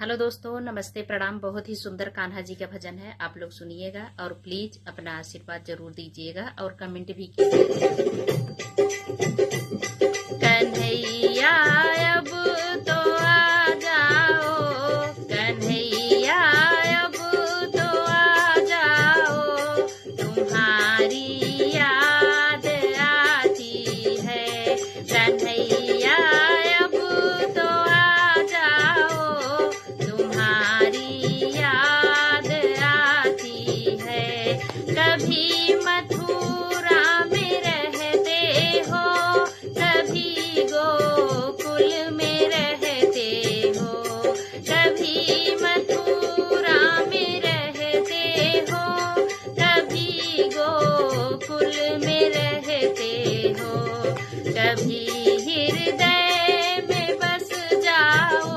Hello दोस्तों, नमस्ते, प्रणाम। बहुत ही सुंदर कान्हा जी का भजन है, आप लोग सुनिएगा और प्लीज अपना आशीर्वाद जरूर दीजिएगा और कमेंट भी कीजिएगा। कन्हैया अब तो आ जाओ, कन्हैया अब तो आ जाओ, तुम्हारी याद आती है। कन्हैया अब तो आ जाओ, तुम्हारी याद आती है। कभी मथुरा में रहते हो, कभी गोकुल में रहते हो, कभी मथुरा में रहते हो, कभी गोकुल में रहते हो, कभी हृदय में बस जाओ,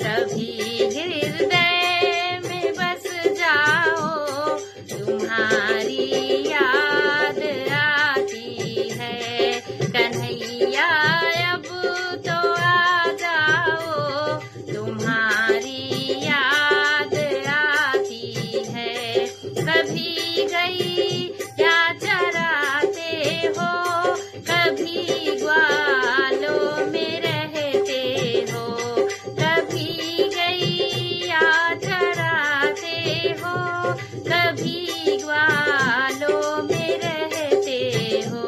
कभी हृदय में बस जाओ, तुम्हारी याद आती है। कन्हैया अब तो आ जाओ, तुम्हारी याद आती है। कभी गई क्या चराते हो, कभी ग्वालों में रहते हो, कभी गैया चराते हो, कभी ग्वालों में रहते हो,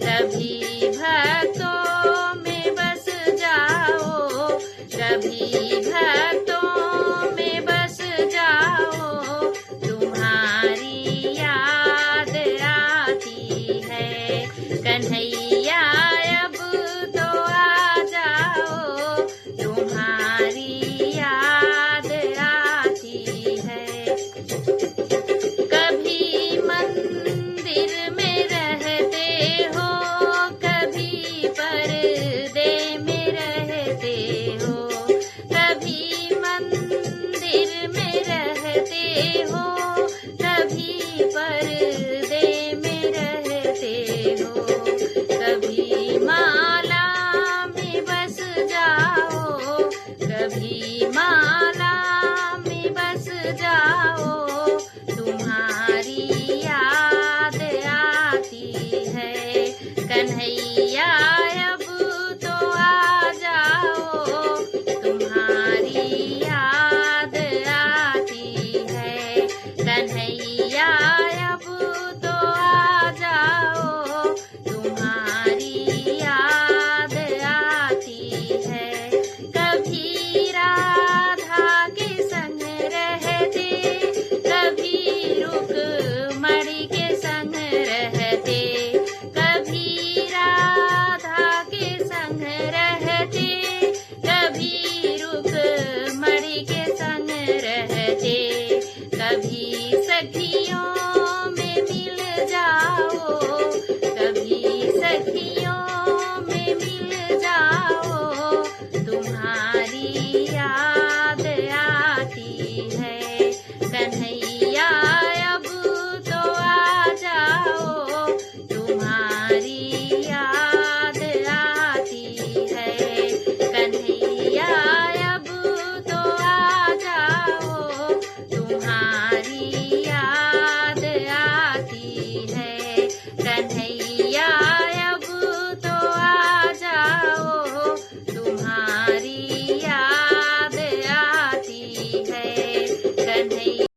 कभी भक्तों में बस जाओ, कभी भक्तों में बस जाओ, तुम्हारी याद आती है। कन्हैया अब तो आ जाओ, तुम्हारी याद आती है। कभी मंदिर में रहते हो, कभी पर्दे में रहते हो, कभी मंदिर में रहते हो, कभी पर्दे में रहते हो, कभी माला में बस जाओ, कभी माला में बस जाओ, तुम्हारी याद आती है। कन्हैया अब तो आ जाओ, तुम्हारी याद आती है। कन्हैया अब तो आ जाओ, तुम्हारी याद आती है। कभी राधा के संग रहते, कभी रुक्मणी के संग रहते, कभी राधा के संग रहते, कभी रुक्मणी के संग रहते, कभी सखियों में मिल जाओ, कभी सखियों में मिल जाओ, तुम्हारी याद आती है। कन्हैया अब तो आ जाओ, तुम्हारी याद आती है। कन्हैया अब तो आ जाओ, तुम्हारी याद आती है। कन्हैया अब तो आ जाओ, तुम्हारी याद आती है। कन्हैया